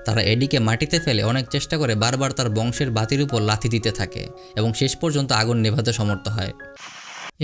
তারা এডিকে মাটিতে ফেলে অনেক চেষ্টা করে বারবার তার বংশের বাতির উপর লাথি দিতে থাকে এবং শেষ পর্যন্ত আগুন নেভাতে সমর্থ হয়।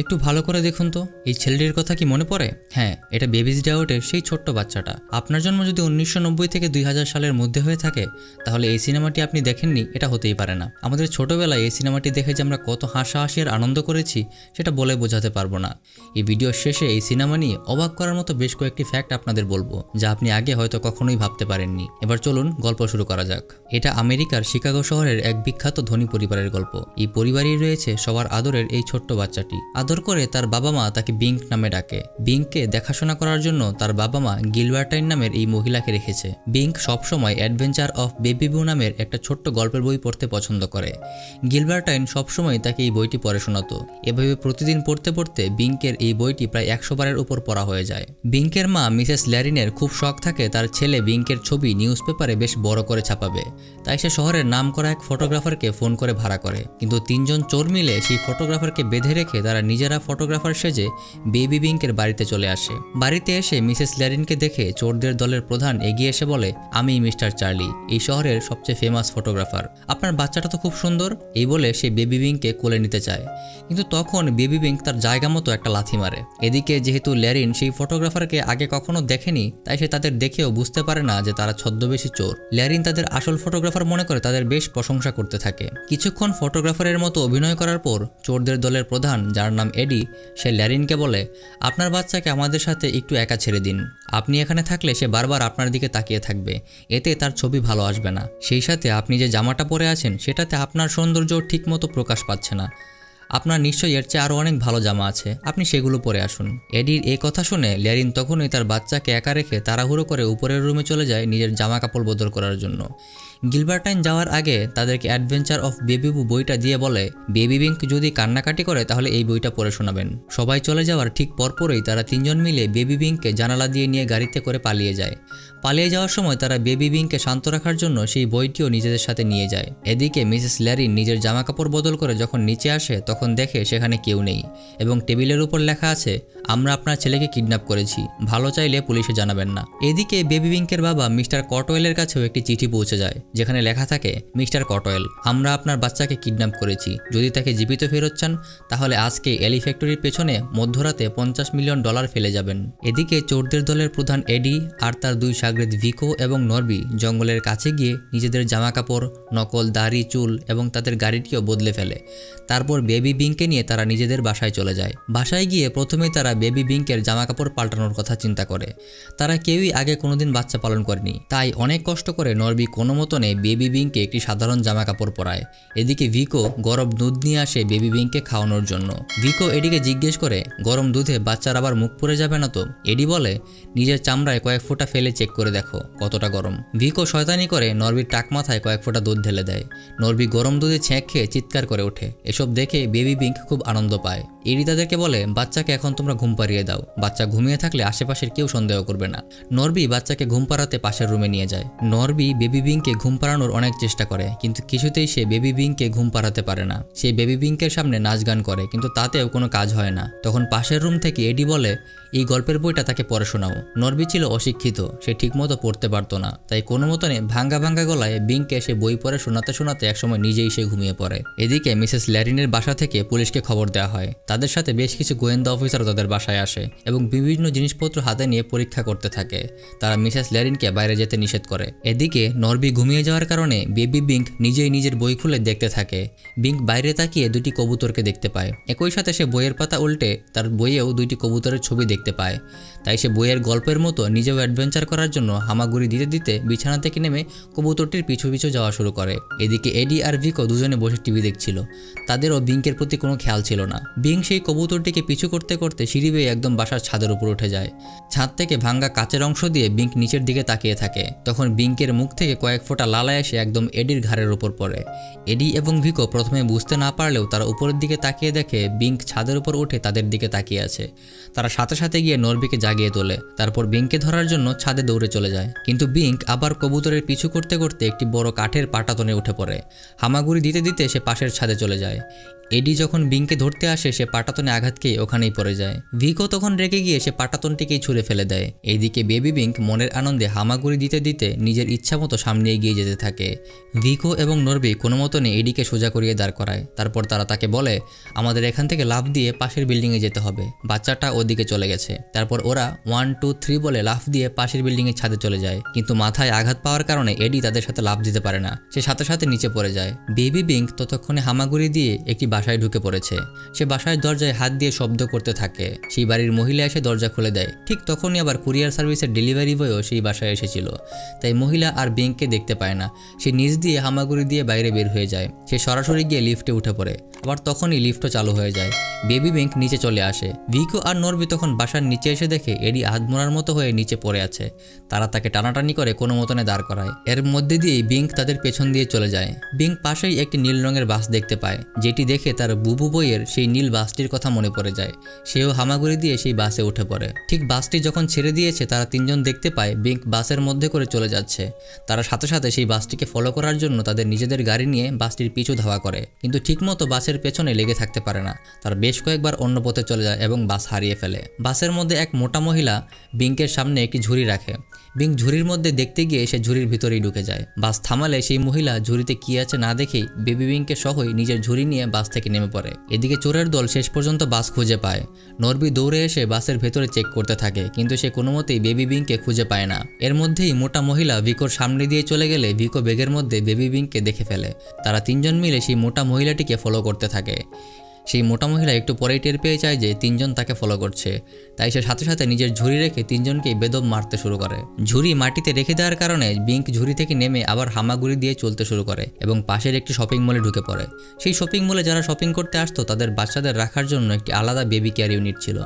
একটু ভালো করে দেখুন তো, এই ছেলেটির কথা কি মনে পড়ে? হ্যাঁ, এটা বেবিজ ডাউটের সেই ছোট্ট বাচ্চাটা। আপনার জন্ম যদি 1990 থেকে 2000 সালের মধ্যে হয়ে থাকে তাহলে এই সিনেমাটি আপনি দেখেননি এটা হতেই পারে না। আমাদের ছোটবেলায় এই সিনেমাটি দেখে যে আমরা কত হাসাহাসি আর আনন্দ করেছি সেটা বলে বোঝাতে পারবো না। এই ভিডিওর শেষে এই সিনেমা নিয়ে অবাক করার মতো বেশ কয়েকটি ফ্যাক্ট আপনাদের বলবো যা আপনি আগে হয়তো কখনোই ভাবতে পারেননি। এবার চলুন গল্প শুরু করা যাক। এটা আমেরিকার শিকাগো শহরের এক বিখ্যাত ধনী পরিবারের গল্প। এই পরিবারেই রয়েছে সবার আদরের এই ছোট্ট বাচ্চাটি। আদর করে তার বাবা মা তাকে বিঙ্ক নামে ডাকে। বিঙ্ককে দেখাশোনা করার জন্য তার বাবা মা গিলবার্টাইন নামের এই মহিলাকে রেখেছে। বিঙ্ক সবসময় অ্যাডভেঞ্চার অফ বেবি বু নামের একটা ছোট্ট গল্পের বই পড়তে পছন্দ করে। গিলবার্টাইন সবসময় তাকে এই বইটি পড়ে শোনাতো। এভাবে প্রতিদিন পড়তে পড়তে বিঙ্কের এই বইটি প্রায় 100 বারের উপর পড়া হয়ে যায়। বিঙ্কের মা মিসেস ল্যারিনের খুব শখ থাকে তার ছেলে বিঙ্কের ছবি নিউজ পেপারে বেশ বড় করে ছাপাবে। তাই সে শহরের নামকরা এক ফটোগ্রাফারকে ফোন করে ভাড়া করে। কিন্তু 3 জন চোর মিলে সেই ফটোগ্রাফারকে বেঁধে রেখে তারা নিজেরা ফটোগ্রাফার সেজে বেবি বিঙ্কের বাড়িতে চলে আসে। বাড়িতে এসে মিসেস ল্যারিনকে দেখে চোরদের দলের প্রধান এগিয়ে এসে বলে, আমি মিস্টার চার্লি, এই শহরের সবচেয়ে ফেমাস ফটোগ্রাফার। আপনার বাচ্চাটা তো খুব সুন্দর। এই বলে সে বেবি বিঙ্ককে কোলে নিতে চায়, কিন্তু তখন বেবি বিঙ্ক তার জায়গা মতো একটা লাথি মারে। এদিকে যেহেতু ল্যারিন সেই ফটোগ্রাফারকে আগে কখনো দেখেনি তাই সে তাদের দেখেও বুঝতে পারে না যে তারা ছদ্মবেশী চোর। ল্যারিন তাদের আসল ফটোগ্রাফার মনে করে তাদের বেশ প্রশংসা করতে থাকে। কিছুক্ষণ ফটোগ্রাফারের মতো অভিনয় করার পর চোরদের দলের প্রধান, যার নাম এডি, সে ল্যারিনকে বলে, আপনার বাচ্চাকে আমাদের সাথে একটু একা ছেড়ে দিন। আপনি এখানে থাকলে সে বারবার আপনার দিকে তাকিয়ে থাকবে, এতে তার ছবি ভালো আসবে না। সেই সাথে আপনি যে জামাটা পরে আছেন সেটাতে আপনার সৌন্দর্য ঠিকমতো প্রকাশ পাচ্ছে না। আপনার নিশ্চয়ই এর চেয়ে আরও অনেক ভালো জামা আছে, আপনি সেগুলো পরে আসুন। এডির এই কথা শুনে ল্যারিন তখনই তার বাচ্চাকে একা রেখে তাড়াহুড়ো করে উপরের রুমে চলে যায় নিজের জামা কাপড় বদল করার জন্য। গিলবার্টাইন যাওয়ার আগে তাদেরকে অ্যাডভেঞ্চার অফ বেবি বু বইটা দিয়ে বলে, বেবি বিঙ্ক যদি কান্নাকাটি করে তাহলে এই বইটা পড়ে শোনাবেন। সবাই চলে যাওয়ার ঠিক পরপরই তারা 3 জন মিলে বেবি বিঙ্ককে জানালা দিয়ে নিয়ে গাড়িতে করে পালিয়ে যায়। পালিয়ে যাওয়ার সময় তারা বেবি বিঙ্ককে শান্ত রাখার জন্য সেই বইটিও নিজেদের সাথে নিয়ে যায়। এদিকে মিসেস ল্যারিন নিজের জামা কাপড় বদল করে যখন নিচে আসে তখন দেখে সেখানে কেউ নেই এবং টেবিলের উপর লেখা আছে, আমরা আপনার ছেলেকে কিডন্যাপ করেছি, ভালো চাইলে পুলিশে জানাবেন না। এদিকে বেবি বিঙ্কের বাবা মিস্টার কটওয়েলের কাছেও একটি চিঠি পৌঁছে যায় যেখানে লেখা থাকে, মিস্টার কটওয়েল, আমরা আপনার বাচ্চাকে কিডন্যাপ করেছি। যদি তাকে জীবিত ফেরত চান তাহলে আজকে এলি ফ্যাক্টরির পেছনে মধ্যরাতে $50 মিলিয়ন ফেলে যাবেন। এদিকে চোরদের দলের প্রধান এডি আর তার 2 শাগরেদ ভিকো এবং নরবি জঙ্গলের কাছে গিয়ে নিজেদের জামা কাপড়, নকল দাড়ি, চুল এবং তাদের গাড়িটিও বদলে ফেলে। তারপর বেবি বিঙ্ককে নিয়ে তারা নিজেদের বাসায় চলে যায়। বাসায় গিয়ে প্রথমেই তারা বেবি বিঙ্কের জামা কাপড় পাল্টানোর কথা চিন্তা করে। তারা কেউই আগে কোনোদিন বাচ্চা পালন করেনি, তাই অনেক কষ্ট করে নরবি কোনো মতনে বেবি বিঙ্ককে একটি সাধারণ জামা কাপড় পরায়। এদিকে ভিকো গরম দুধ নিয়ে আসে বেবি বিঙ্ককে খাওয়ানোর জন্য। ভিকো এডিকে জিজ্ঞেস করে, গরম দুধে বাচ্চার আবার মুখ পুড়ে যাবে না তো? এডি বলে, নিজের চামড়ায় কয়েক ফোঁটা ফেলে চেক করে দেখো কতটা গরম। ভিকো শয়তানি করে নরবির টাক মাথায় কয়েক ফোঁটা দুধ ঢেলে দেয়। নরবি গরম দুধে ছ্যাঁক খেয়ে চিৎকার করে ওঠে। এসব দেখে বেবি বিঙ্ক খুব আনন্দ পায়। এডি তাদেরকে বলে, বাচ্চাকে এখন তোমরা ঘুম পাড়িয়ে দাও, বাচ্চা ঘুমিয়ে থাকলে আশেপাশের কেউ সন্দেহ করবে না। নরবি বাচ্চাকে ঘুম পাড়াতে পাশের রুমে নিয়ে যায়। নরবি বেবি বিঙ্ককে ঘুম পাড়ানোর অনেক চেষ্টা করে কিন্তু কিছুতেই সে বেবি বিঙ্ককে ঘুম পাড়াতে পারে না। সে বেবি বিঙ্কের সামনে নাচ গান করে কিন্তু তাতেও কোনো কাজ হয় না। তখন পাশের রুম থেকে এডি বলে, এই গল্পের বইটা তাকে পড়ে শোনাও। নরবি ছিল অশিক্ষিত, সে ঠিকমতো পড়তে পারতো না, তাই কোনো মতনে ভাঙ্গা ভাঙ্গা গলায় বিঙ্ককে সে বই পড়ে শোনাতে শোনাতে একসময় নিজেই সে ঘুমিয়ে পড়ে। এদিকে মিসেস ল্যারিনের বাসা থেকে পুলিশকে খবর দেওয়া হয়। তাদের সাথে বেশ কিছু গোয়েন্দা অফিসারও তাদের বাসায় আসে এবং বিভিন্ন জিনিসপত্র হাতে নিয়ে পরীক্ষা করতে থাকে। তারা মিসেস ল্যারিনকে বাইরে যেতে নিষেধ করে। এদিকে নরবি ঘুমিয়ে যাওয়ার কারণে বেবি বিঙ্ক নিজেই নিজের বই খুলে দেখতে থাকে। বিঙ্ক বাইরে তাকিয়ে 2টি কবুতরকে দেখতে পায়। একই সাথে সে বইয়ের পাতা উল্টে তার বইয়েও 2টি কবুতরের ছবি দেখতে পায়। তাই সে বইয়ের গল্পের মতো নিজেও অ্যাডভেঞ্চার করার জন্য হামাগুড়ি দিতে দিতে বিছানা থেকে নেমে কবুতরটির পিছু পিছু যাওয়া শুরু করে। এদিকে এডি আর ভিকো দুজনে বসে টিভি দেখছিল। তাদেরও বিঙ্কের প্রতি কোনো খেয়াল ছিল না। বিঙ্ক সেই কবুতরটিকে পিছু করতে করতে সিঁড়ি বেয়ে একদম বাসার ছাদের উপর উঠে যায়। ছাদ থেকে ভাঙ্গা কাচের অংশ দিয়ে বিঙ্ক নিচের দিকে তাকিয়ে থাকে। তখন বিঙ্কের মুখ থেকে কয়েক ফোঁটা লালা এসে একদম এডির ঘাড়ের উপর পড়ে। এডি এবং ভিকো প্রথমে বুঝতে না পারলেও তারা উপরের দিকে তাকিয়ে দেখে বিঙ্ক ছাদের উপর উঠে তাদের দিকে তাকিয়ে আছে। তারা সাথে সাথে গিয়ে নরবিকে জাগিয়ে তোলে। তারপর বিঙ্ককে ধরার জন্য ছাদে দৌড়ে চলে যায়, কিন্তু বিঙ্ক আবার কবুতরের পিছু করতে করতে একটি বড় কাঠের পাটাতনে উঠে পড়ে। হামাগুড়ি দিতে দিতে সে পাশের ছাদে চলে যায়। এডি এডি যখন বিংকে ধরতে আসে সে পাটাতনে আঘাত খেয়ে ওখানেই পড়ে যায়। ভিকো তখন রেগে গিয়ে সে পাটাতনটিকেই ছুঁড়ে ফেলে দেয়। এইদিকে বেবি বিঙ্ক মনের আনন্দে হামাগুড়ি দিতে দিতে নিজের ইচ্ছা মতো সামনে এগিয়ে যেতে থাকে। ভিকো এবং নরবি কোনো মতনে এডিকে সোজা করিয়ে দাঁড় করায়। তারপর তারা তাকে বলে আমাদের এখান থেকে লাফ দিয়ে পাশের বিল্ডিংয়ে যেতে হবে, বাচ্চাটা ওদিকে চলে গেছে। তারপর ওরা 1 2 3 বলে লাফ দিয়ে পাশের বিল্ডিংয়ের ছাদে চলে যায়, কিন্তু মাথায় আঘাত পাওয়ার কারণে এডি তাদের সাথে লাফ দিতে পারে না, সে সাথে সাথে নিচে পড়ে যায়। বেবি বিঙ্ক ততক্ষণে হামাগুড়ি দিয়ে একটি বাসায় ঢুকে পড়েছে। সে বাসায় দরজায় হাত দিয়ে শব্দ করতে থাকে। সেই বাড়ির মহিলা এসে দরজা খুলে দেয়। ঠিক তখনই আবার কুরিয়ার সার্ভিসের ডেলিভারি বয়ও সেই বাসায় এসেছিল, তাই মহিলা আর বিঙ্ককে দেখতে পায় না। সে নিচ দিয়ে হামাগুড়ি দিয়ে বাইরে বের হয়ে যায়। সে সরাসরি গিয়ে লিফটে উঠে পড়ে। আবার তখনই লিফটও চালু হয়ে যায়। বেবি বিঙ্ক নিচে চলে আসে। ভিকো আর নরবি তখন বাসার নিচে এসে দেখে এডি আধমরার মতো হয়ে নিচে পড়ে আছে। তারা তাকে টানাটানি করে কোনো মতনে দাঁড় করায়। এর মধ্যে দিয়েই বিঙ্ক তাদের পেছন দিয়ে চলে যায়। বিঙ্ক পাশেই একটি নীল রঙের বাস দেখতে পায়, যেটি দেখে তার বুবু বইয়ের সেই নীল বাসটির কথা মনে পড়ে যায়। সেও হামাগুড়ি দিয়ে সেই বাসে উঠে পড়ে। ঠিক বাসটি যখন ছেড়ে দিয়েছে তারা তিনজন দেখতে পায় বিঙ্ক বাসের মধ্যে করে চলে যাচ্ছে। তারা সাথে সাথে সেই বাসটিকে ফলো করার জন্য তাদের নিজেদের গাড়ি নিয়ে বাসটির পিছু ধাওয়া করে, কিন্তু ঠিকমতো বাসের পেছনে লেগে থাকতে পারে না। তারা বেশ কয়েকবার অন্য পথে চলে যায় এবং বাস হারিয়ে ফেলে। বাসের মধ্যে এক মোটা মহিলা বিঙ্কের সামনে একটি ঝুড়ি রাখে। বিঙ্ক ঝুড়ির মধ্যে দেখতে গিয়ে সে ঝুড়ির ভিতরেই ঢুকে যায়। বাস থামালে সেই মহিলা ঝুড়িতে কি আছে না দেখেই বেবি বিঙ্কে সহই নিজের ঝুড়ি নিয়ে বাস থেকে নেমে পড়ে। এদিকে চোরের দল শেষ পর্যন্ত বাস খুঁজে পায়। নরবি দৌড়ে এসে বাসের ভেতরে চেক করতে থাকে, কিন্তু সে কোনো মতেই বেবি বিঙ্ককে খুঁজে পায় না। এর মধ্যেই মোটা মহিলা ভিকোর সামনে দিয়ে চলে গেলে ভিকো ব্যাগের মধ্যে বেবি বিঙ্ককে দেখে ফেলে। তারা তিনজন মিলে সেই মোটা মহিলাটিকে ফলো করতে থাকে। সেই মোটা মহিলা একটু পরেই টের পেয়ে যায় যে তিনজন তাকে ফলো করছে, তাই সে সাথে সাথে নিজের ঝুড়ি রেখে তিনজনকেই বেদম মারতে শুরু করে। ঝুড়ি মাটিতে রেখে দেওয়ার কারণে বিঙ্ক ঝুড়ি থেকে নেমে আবার হামাগুড়ি দিয়ে চলতে শুরু করে এবং পাশের একটি শপিং মলে ঢুকে পড়ে। সেই শপিং মলে যারা শপিং করতে আসতো তাদের বাচ্চাদের রাখার জন্য একটি আলাদা বেবি কেয়ার ইউনিট ছিল।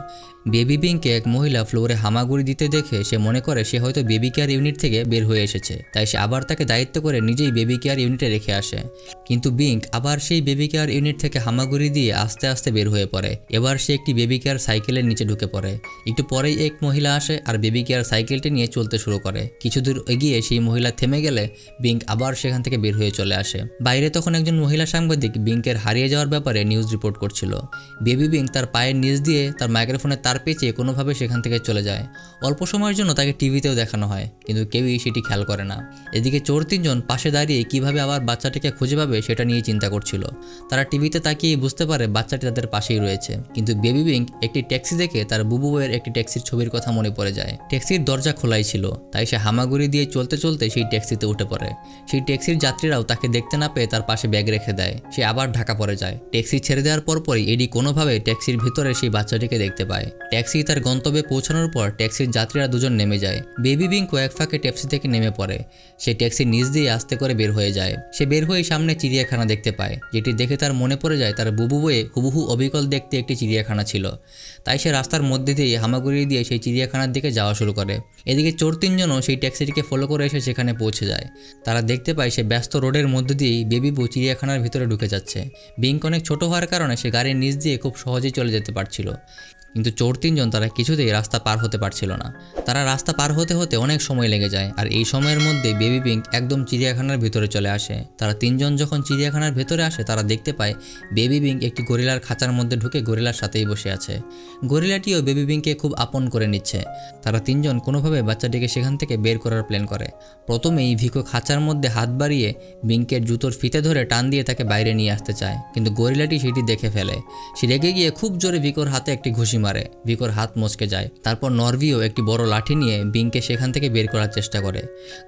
বেবি বিঙ্ককে এক মহিলা ফ্লোরে হামাগুড়ি দিতে দেখে সে মনে করে সে হয়তো বেবি কেয়ার ইউনিট থেকে বের হয়ে এসেছে, তাই সে আবার তাকে দায়িত্ব করে নিজেই বেবি কেয়ার ইউনিটে রেখে আসে। কিন্তু বিঙ্ক আবার সেই বেবি কেয়ার ইউনিট থেকে হামাগুড়ি দিয়ে আস্তে আস্তে বের হয়ে পড়ে। এবার সে একটি বেবি কেয়ার সাইকেলের নিচে ঢুকে পড়ে। একটু পরেই এক মহিলা আসে আর বেবি কেয়ার সাইকেলটি নিয়ে চলতে শুরু করে। কিছু দূর এগিয়ে সেই মহিলা থেমে গেলে বিঙ্ক আবার সেখান থেকে বের হয়ে চলে আসে। বাইরে তখন একজন মহিলা সাংবাদিক বিঙ্কের হারিয়ে যাওয়ার ব্যাপারে নিউজ রিপোর্ট করছিল। বেবি বিঙ্ক তার পায়ের নিচ দিয়ে তার মাইক্রোফোনের তার পেঁচিয়ে কোনোভাবে সেখান থেকে চলে যায়। অল্প সময়ের জন্য তাকে টিভিতেও দেখানো হয়, কিন্তু কেউই সেটি খেয়াল করে না। এদিকে চোর তিনজন পাশে দাঁড়িয়ে কিভাবে আবার বাচ্চাটিকে খুঁজে পাবে সেটা নিয়ে চিন্তা করছিল। তারা টিভিতে তাকিয়ে বুঝতে পারে বাচ্চাটি তাদের পাশেই রয়েছে, কিন্তু বেবি বিঙ্ক একটি ট্যাক্সি দেখে তার বুবু বইয়ের একটি ট্যাক্সির ছবির কথা মনে পড়ে যায়। ট্যাক্সির দরজা খোলাই ছিল, তাই সে হামাগুড়ি দিয়ে চলতে চলতে সেই ট্যাক্সিতে উঠে পড়ে। সেই ট্যাক্সির যাত্রীরাও তাকে দেখতে না পেয়ে তার পাশে ব্যাগ রেখে দেয়। সে আবার ঢাকা পড়ে যায়। ট্যাক্সি ছেড়ে দেওয়ার পরপরই এডি কোনোভাবে ট্যাক্সির ভিতরে সেই বাচ্চাটিকে দেখতে পায়। ট্যাক্সি তার গন্তব্যে পৌঁছানোর পর ট্যাক্সির যাত্রীরা দুজন নেমে যায়। বেবি বিঙ্ক কয়েক ফাঁকে ট্যাক্সি থেকে নেমে পড়ে। সে ট্যাক্সির নিচ দিয়ে আস্তে করে বের হয়ে যায়। সে বের হয়ে সামনে চিড়িয়াখানা দেখতে পায়, যেটি দেখে তার মনে পড়ে যায় তার বুবু বইয়ে হুবহু অবিকল দেখতে একটি চিড়িয়াখানা ছিল। তাই সে রাস্তার মধ্যে দিয়ে হামাগুড়ি দিয়ে সেই চিড়িয়াখানার দিকে যাওয়া শুরু করে। এদিকে চোর তিনজনও সেই ট্যাক্সিটিকে ফলো করে এসে সেখানে পৌঁছে যায়। তারা দেখতে পায় সে ব্যস্ত রোডের মধ্যে দিয়েই বেবি বউ চিড়িয়াখানার ভিতরে ঢুকে যাচ্ছে। বিঙ্ক অনেক ছোট হওয়ার কারণে সে গাড়ির নিচ দিয়ে খুব সহজেই চলে যেতে পারছিল, কিন্তু চোর তিনজন তারা কিছুতেই রাস্তা পার হতে পারছিল না। তারা রাস্তা পার হতে হতে অনেক সময় লেগে যায়, আর এই সময়ের মধ্যে বেবি বিঙ্ক একদম চিড়িয়াখানার ভিতরে চলে আসে। তারা তিনজন যখন চিড়িয়াখানার ভেতরে আসে তারা দেখতে পায় বেবি বিঙ্ক একটি গরিলার খাঁচার মধ্যে ঢুকে গরিলার সাথেই বসে আছে। গরিলাটিও বেবি বিঙ্ককে খুব আপন করে নিচ্ছে। তারা তিনজন কোনোভাবে বাচ্চাটিকে সেখান থেকে বের করার প্ল্যান করে। প্রথমেই ভিকো খাঁচার মধ্যে হাত বাড়িয়ে বিঙ্কের জুতোর ফিতে ধরে টান দিয়ে তাকে বাইরে নিয়ে আসতে চায়, কিন্তু গরিলাটি সেটি দেখে ফেলে। সে রেগে গিয়ে খুব জোরে ভিকোর হাতে একটি ঘুষি মারে। ভিকোর হাত মচকে যায়। তারপর নরভিও একটি বড় লাঠি নিয়ে বিঙ্ককে সেখান থেকে বের করার চেষ্টা করে।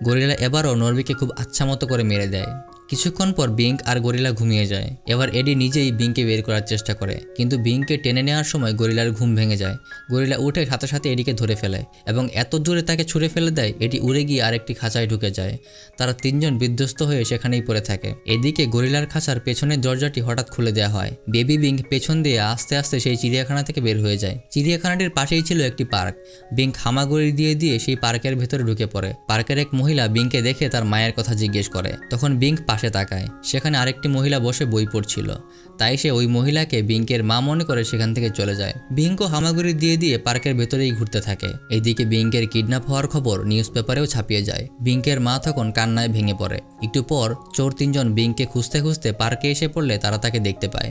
গরিলা এবারও নরভিকে খুব আচ্ছা মতো করে মেরে দেয়। কিছুক্ষণ পর বিঙ্ক আর গরিলা ঘুমিয়ে যায়। এবার এডি নিজেই বিঙ্ককে বের করার চেষ্টা করে, কিন্তু বিঙ্ককে টেনে নেওয়ার সময় গরিলার ঘুম ভেঙে যায়। গরিলা উঠে সাথে সাথে এডিকে ধরে ফেলে এবং এত দূরে তাকে ছুঁড়ে ফেলে দেয় এটি উড়ে গিয়ে আরেকটি খাঁচায় ঢুকে যায়। তারা তিনজন বিধ্বস্ত হয়ে সেখানেই পড়ে থাকে। এদিকে গরিলার খাঁচার পেছনের দরজাটি হঠাৎ খুলে দেওয়া হয়। বেবি বিঙ্ক পেছন দিয়ে আস্তে আস্তে সেই চিড়িয়াখানা থেকে বের হয়ে যায়। চিড়িয়াখানাটির পাশেই ছিল একটি পার্ক। বিঙ্ক হামাগুড়ি দিয়ে দিয়ে সেই পার্কের ভেতরে ঢুকে পড়ে। পার্কের এক মহিলা বিঙ্ককে দেখে তার মায়ের কথা জিজ্ঞেস করে। তখন বিঙ্ক পাশে তাকায়, সেখানে আরেকটি মহিলা বসে বই পড়ছিল। তাই সে ওই মহিলাকে বিঙ্কের মা মনে করে সেখান থেকে চলে যায়। বিঙ্কও হামাগুড়ি দিয়ে দিয়ে পার্কের ভেতরেই ঘুরতে থাকে। এইদিকে বিঙ্কের কিডন্যাপ হওয়ার খবর নিউজ পেপারেও ছাপিয়ে যায়। বিঙ্কের মা তখন কান্নায় ভেঙে পড়ে। একটু পর চোর তিনজন বিঙ্ককে খুঁজতে খুঁজতে পার্কে এসে পড়লে তারা তাকে দেখতে পায়।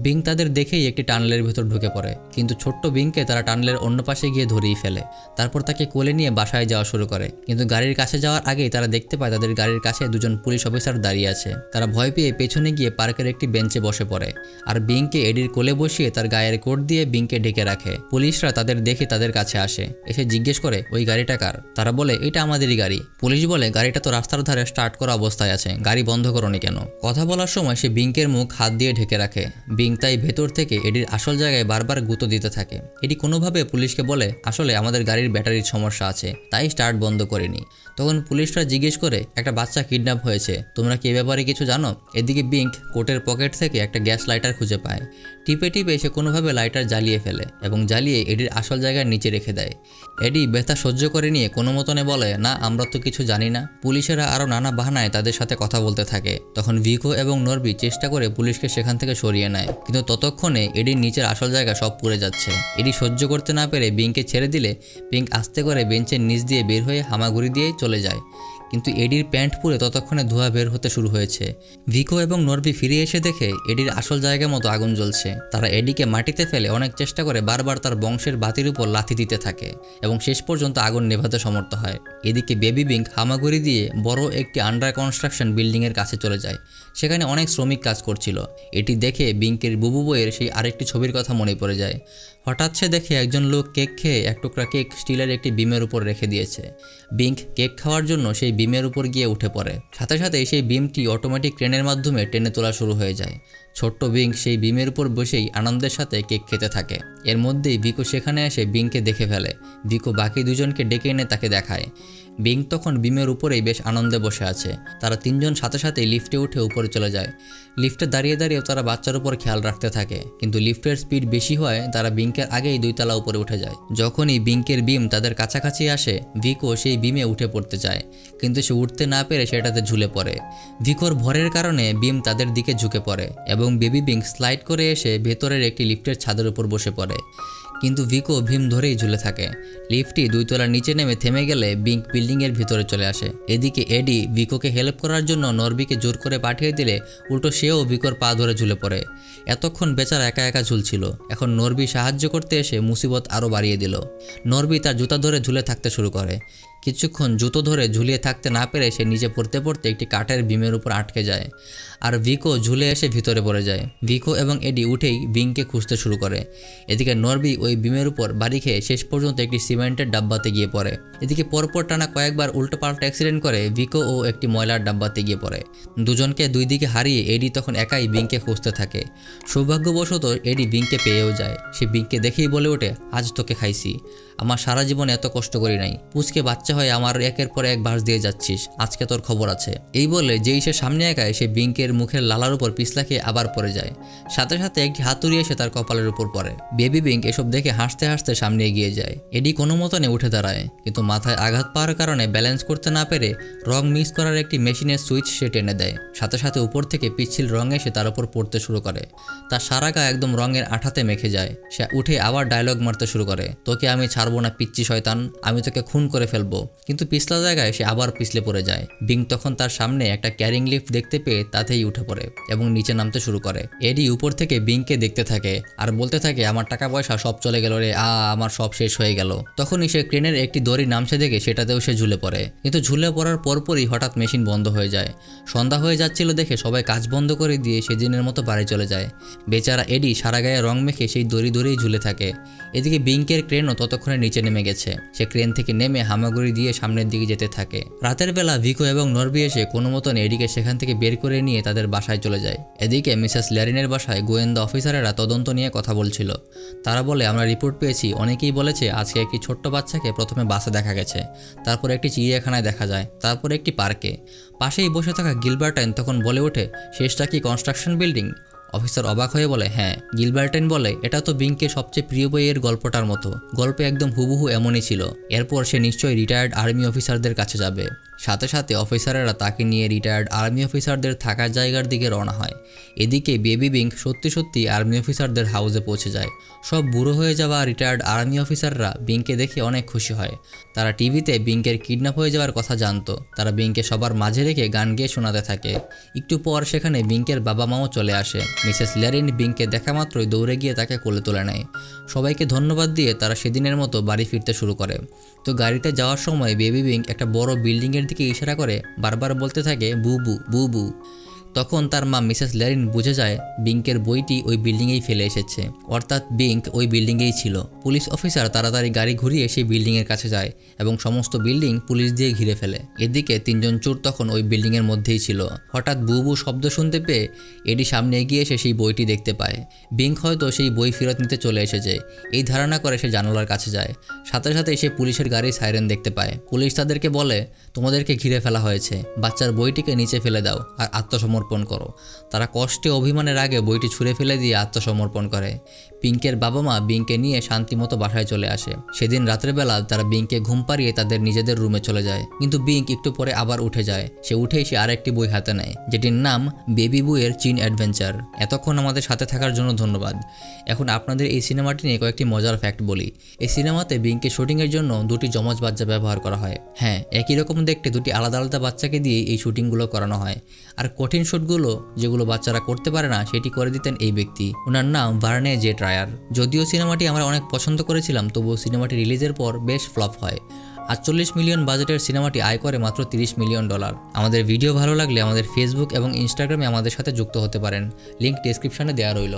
বিঙ্ক তাদের দেখেই একটি টানেলের ভেতর ঢুকে পড়ে, কিন্তু ছোট্ট বিঙ্ককে তারা টানেলের অন্য পাশে গিয়ে ধরিয়ে ফেলে। তারপর তাকে কোলে নিয়ে বাসায় যাওয়া শুরু করে, কিন্তু গাড়ির কাছে যাওয়ার আগেই তারা দেখতে পায় তাদের গাড়ির কাছে দুজন পুলিশ অফিসার দাঁড়িয়ে আছে। তারা ভয় পেয়ে পেছনে গিয়ে পার্কের একটি বেঞ্চে বসে পড়ে, আর বিঙ্ককে এডির কোলে বসিয়ে তার গায়ের কোট দিয়ে বিঙ্ককে ঢেকে রাখে। পুলিশরা তাদের দেখে তাদের কাছে আসে, এসে জিজ্ঞেস করে ওই গাড়িটা কার। তারা বলে এটা আমাদেরই গাড়ি। পুলিশ বলে গাড়িটা তো রাস্তার ধারে স্টার্ট করা অবস্থায় আছে, গাড়ি বন্ধ করোনি কেন? কথা বলার সময় সে বিঙ্কের মুখ হাত দিয়ে ঢেকে রাখে। বিঙ্ক তাই ভেতর থেকে এডির আসল জায়গায় বারবার গুঁতো দিতে থাকে। এডি কোনোভাবে পুলিশকে বলে আসলে আমাদের গাড়ির ব্যাটারির সমস্যা আছে, তাই স্টার্ট বন্ধ করিনি। তখন পুলিশরা জিজ্ঞেস করে একটা বাচ্চা কিডন্যাপ হয়েছে, তোমরা কি এ ব্যাপারে কিছু জানো? এদিকে বিঙ্ক কোটের পকেট থেকে একটা গ্যাস লাইটার খুঁজে পায়। টিপে টিপে সে কোনোভাবে লাইটার জ্বালিয়ে ফেলে এবং জ্বালিয়ে এডির আসল জায়গার নিচে রেখে দেয়। এডি ব্যথা সহ্য করে নিয়ে কোনো মতনে বলে না আমরা তো কিছু জানি না। পুলিশেরা আরও নানা বাহানায় তাদের সাথে কথা বলতে থাকে। তখন ভিকো এবং নরবি চেষ্টা করে পুলিশকে সেখান থেকে সরিয়ে নেয়, কিন্তু ততক্ষণে এডির নিচের আসল জায়গা সব পুড়ে যাচ্ছে। এডি সহ্য করতে না পেরে বিঙ্ককে ছেড়ে দিলে বিঙ্ক আস্তে করে বেঞ্চের নিচ দিয়ে বের হয়ে হামাগুড়ি দিয়ে চলে যায়, কিন্তু এডির প্যান্ট পুড়ে ততক্ষণে ধোঁয়া বের হতে শুরু হয়েছে। ভিকো এবং নরবি ফিরে এসে দেখে এডির আসল জায়গা মতো আগুন জ্বলছে। তারা এডিকে মাটিতে ফেলে অনেক চেষ্টা করে বারবার তার বংশের বাতির উপর লাথি দিতে থাকে এবং শেষ পর্যন্ত আগুন নেভাতে সমর্থ হয়। এদিকে বেবি বিঙ্ক হামাগুড়ি দিয়ে বড় একটি আন্ডার কনস্ট্রাকশন বিল্ডিংয়ের কাছে চলে যায়। সেখানে অনেক শ্রমিক কাজ করছিল। এটি দেখে বিঙ্কের বুবু বইয়ের সেই আরেকটি ছবির কথা মনে পড়ে যায়। হঠাৎ সে দেখে একজন লোক কেক খেয়ে এক টুকরা কেক স্টিলের একটি বিমের উপর রেখে দিয়েছে। বিঙ্ক কেক খাওয়ার জন্য সেই বিমের উপর গিয়ে উঠে পড়ে। সাথে সাথে সেই বিমটি অটোমেটিক ক্রেনের মাধ্যমে টেনে তোলা শুরু হয়ে যায়। ছোট্ট বিঙ্ক সেই বিমের উপর বসেই আনন্দের সাথে কেক খেতে থাকে। এর মধ্যেই ভিকো সেখানে এসে বিঙ্ককে দেখে ফেলে। ভিকো বাকি দুজনকে ডেকে এনে তাকে দেখায়। বিঙ্ক তখন বিমের উপরেই বেশ আনন্দে বসে আছে। তারা তিনজন সাথে সাথেই লিফটে উঠে উপরে চলে যায়। লিফটে দাঁড়িয়ে দাঁড়িয়েও তারা বাচ্চার উপর খেয়াল রাখতে থাকে, কিন্তু লিফটের স্পিড বেশি হয় তারা বিঙ্কের আগেই 2 তলা উপরে উঠে যায়। যখনই বিঙ্কের বিম তাদের কাছাকাছি আসে ভিকো সেই বিমে উঠে পড়তে চায়, কিন্তু সে উঠতে না পেরে সেটাতে ঝুলে পড়ে। ভিকোর ভরের কারণে বিম তাদের দিকে ঝুঁকে পড়ে এবং বেবি বিঙ্ক স্লাইড করে এসে ভেতরের একটি লিফটের ছাদের উপর বসে পড়ে, কিন্তু ভিকো ভীম ধরেই ঝুলে থাকে। লিফটটি 2 তলার নিচে নেমে থেমে গেলে বিঙ্ক বিল্ডিংয়ের ভিতরে চলে আসে। এদিকে এডি ভিকোকে হেল্প করার জন্য নরবিকে জোর করে পাঠিয়ে দিলে উল্টো সেও ভিকোর পা ধরে ঝুলে পড়ে। এতক্ষণ বেচারা একা একা ঝুলছিল, এখন নরবি সাহায্য করতে এসে মুসিবত আরও বাড়িয়ে দিল। নরবি তার জুতা ধরে ঝুলে থাকতে শুরু করে। কিছুক্ষণ জুতো ধরে ঝুলিয়ে থাকতে না পেরে সে নিচে পড়তে পড়তে একটি কাঠের বিমের উপর আটকে যায়, আর ভিকো ঝুলে এসে ভিতরে পড়ে যায়। ভিকো এবং এডি উঠেই বিঙ্ককে খুঁজতে শুরু করে। এদিকে নরবি ওই বিমের উপর বাড়ি খেয়ে শেষ পর্যন্ত একটি সিমেন্টের ডাব্বাতে গিয়ে পড়ে। এদিকে পরপর টানা কয়েকবার উল্টোপাল্টা অ্যাক্সিডেন্ট করে ভিকো ও একটি ময়লার ডাব্বাতে গিয়ে পড়ে। দুজনকে 2 দিকে হারিয়ে এডি তখন একাই বিঙ্ককে খুঁজতে থাকে। সৌভাগ্যবশত এডি বিঙ্ককে পেয়েও যায়। সে বিঙ্ককে দেখেই বলে ওঠে আজ তোকে খাইছি, আমার সারা জীবন এত কষ্ট করি নাই, পুচকে বাচ্চা হয়ে আমার একের পর এক বাস দিয়ে যাচ্ছিস, আজকে তোর খবর আছে। এই বলে যেই সে সামনে একায় সে বিঙ্কের মুখের লালার উপর পিছলা খেয়ে আবার পড়ে যায়। সাথে সাথে একটি হাতুড়ি এসে তার কপালের উপর পড়ে। বেবি বিঙ্ক এসব দেখে হাসতে হাসতে সামনে এগিয়ে যায়। এডি কোনো মতনে উঠে দাঁড়ায়, কিন্তু মাথায় আঘাত পাওয়ার কারণে ব্যালেন্স করতে না পেরে রং মিক্স করার একটি মেশিনের সুইচ সে টেনে দেয়। সাথে সাথে উপর থেকে পিচ্ছিল রং এসে তার উপর পড়তে শুরু করে। তার সারা গা একদম রঙের আঠাতে মেখে যায়। সে উঠে আবার ডায়লগ মারতে শুরু করে, তোকে আমি ছাড়বো না পিচ্চি শয়তান, আমি তোকে খুন করে ফেলবো। কিন্তু পিছলা জায়গায় সে আবার পিছলে পড়ে যায়। বিঙ্ক তখন তার সামনে একটা ক্যারিং লিফট দেখতে পেয়ে তাতেই উঠে পড়ে এবং নিচে নামতে শুরু করে। এডি উপর থেকে বিঙ্ককে দেখতে থাকে আর বলতে থাকে আমার টাকা পয়সা সব চলে গেল রে, আমার সব শেষ হয়ে গেল। তখনই সে ক্রেনের একটি দড়ি নামছে দেখে সেটাতেও সে ঝুলে পড়ে, কিন্তু ঝুলে পড়ার পরপরই হঠাৎ মেশিন বন্ধ হয়ে যায়। সন্ধ্যা হয়ে যাচ্ছিল দেখে সবাই কাজ বন্ধ করে দিয়ে সেদিনের মতো বাড়ি চলে যায়। বেচারা এডি সারা গায়ে রং মেখে সেই দড়ি দড়িই ঝুলে থাকে। এদিকে বিঙ্কের ক্রেনও ততক্ষণে নিচে নেমে গেছে। সে ক্রেন থেকে নেমে হামাগুড়ি দিয়ে সামনের দিকে যেতে থাকে। রাতের বেলা ভিকো এবং নরবি এসে কোনো মতন এডিকে সেখান থেকে বের করে নিয়ে তাদের বাসায় চলে যায়। এদিকে মিসেস ল্যারিনের বাসায় গোয়েন্দা অফিসারেরা তদন্ত নিয়ে কথা বলছিল। তারা বলে আমরা রিপোর্ট পেয়েছি, অনেকেই বলেছে আজকে একটি ছোট্ট বাচ্চাকে প্রথমে বাসে দেখা গেছে, তারপর একটি চিড়িয়াখানায় দেখা যায়, তারপর একটি পার্কে। পাশেই বসে থাকা গিলবার্টাইন তখন বলে ওঠে শেষটা কি কনস্ট্রাকশন বিল্ডিং? অফিসার অবাক হয়ে বলে হ্যাঁ। গিলবার্টাইন বলে এটা তো বিঙ্কের সবচেয়ে প্রিয় বইয়ের গল্পটার মতো, গল্পে একদম হুবহু এমনই ছিল। এরপর সে নিশ্চয়ই রিটায়ার্ড আর্মি অফিসারদের কাছে যাবে। সাথে সাথে অফিসারেরা তাকে নিয়ে রিটায়ার্ড আর্মি অফিসারদের থাকার জায়গার দিকে রওনা হয়। এদিকে বেবি বিঙ্ক সত্যি সত্যি আর্মি অফিসারদের হাউসে পৌঁছে যায়। সব বুড়ো হয়ে যাওয়া রিটায়ার্ড আর্মি অফিসাররা বিঙ্ককে দেখে অনেক খুশি হয়। তারা টিভিতে বিঙ্কের কিডন্যাপ হয়ে যাওয়ার কথা জানতো। তারা বিঙ্ককে সবার মাঝে রেখে গান গেয়ে শোনাতে থাকে। একটু পর সেখানে বিঙ্কের বাবা মাও চলে আসে। মিসেস ল্যারিন বিঙ্ককে দেখা মাত্রই দৌড়ে গিয়ে তাকে কোলে তুলে নেয়। সবাইকে ধন্যবাদ দিয়ে তারা সেদিনের মতো বাড়ি ফিরতে শুরু করে। তো গাড়িতে যাওয়ার সময় বেবি বিঙ্ক একটা বড় বিল্ডিংয়ের দিকে ইশারা করে বারবার বলতে থাকে বুবু বুবু। তখন তার মা মিসেস ল্যারিন বুঝে যায় বিঙ্কের বইটি ওই বিল্ডিংয়েই ফেলে এসেছে, অর্থাৎ বিঙ্ক ওই বিল্ডিংয়েই ছিল। পুলিশ অফিসার তাড়াতাড়ি গাড়ি ঘুরিয়ে সেই বিল্ডিংয়ের কাছে যায় এবং সমস্ত বিল্ডিং পুলিশ দিয়ে ঘিরে ফেলে। এদিকে তিনজন চোর তখন ওই বিল্ডিংয়ের মধ্যেই ছিল। হঠাৎ বুবু শব্দ শুনতে পেয়ে এডি সামনে এগিয়ে এসে সেই বইটি দেখতে পায়। বিঙ্ক হয়তো সেই বই ফেরত নিতে চলে এসেছে এই ধারণা করে সে জানালার কাছে যায়। সাথে সাথে সে পুলিশের গাড়ির সাইরেন দেখতে পায়। পুলিশ তাদেরকে বলে তোমাদেরকে ঘিরে ফেলা হয়েছে, বাচ্চার বইটিকে নিচে ফেলে দাও আর আত্মসমর্পণ করো। তারা কষ্টে অভিমানের আগে বইটি ছুঁড়ে ফেলে দিয়ে আত্মসমর্পণ করে। পিঙ্কের বাবা মা বিঙ্ককে নিয়ে শান্তিমতো বাসায় চলে আসে। সেদিন রাতের বেলা তারা বিঙ্ককে ঘুম পাড়িয়ে তাদের নিজেদের রুমে চলে যায়। কিন্তু বিঙ্ক একটু পরে আবার উঠে যায়। সে উঠে এসে আরেকটি বই হাতে নেয় যেটির নাম বেবি বুয়ের চীন অ্যাডভেঞ্চার। এতক্ষণ আমাদের সাথে থাকার জন্য ধন্যবাদ। এখন আপনাদের এই সিনেমাটি নিয়ে কয়েকটি মজার ফ্যাক্ট বলি। এই সিনেমাতে বিঙ্কের শুটিংয়ের জন্য দুটি যমজ বাচ্চা ব্যবহার করা হয়। হ্যাঁ, একই রকম দেখতে দুটি আলাদা আলাদা বাচ্চাকে দিয়ে এই শুটিংগুলো করানো হয়। আর কঠিন শুটগুলো যেগুলো বাচ্চারা করতে পারে না সেটি করে দিতেন এই ব্যক্তি। ওনার নাম ভার্নে জে ট্রায়ার। যদিও সিনেমাটি আমরা অনেক পছন্দ করেছিলাম, তবুও সিনেমাটি রিলিজের পর বেশ ফ্লপ হয়। 48 মিলিয়ন বাজেটের সিনেমাটি আয় করে মাত্র $30 মিলিয়ন। আমাদের ভিডিও ভালো লাগলে আমাদের ফেসবুক এবং ইনস্টাগ্রামে আমাদের সাথে যুক্ত হতে পারেন, লিঙ্ক ডেসক্রিপশনে দেওয়া রইল।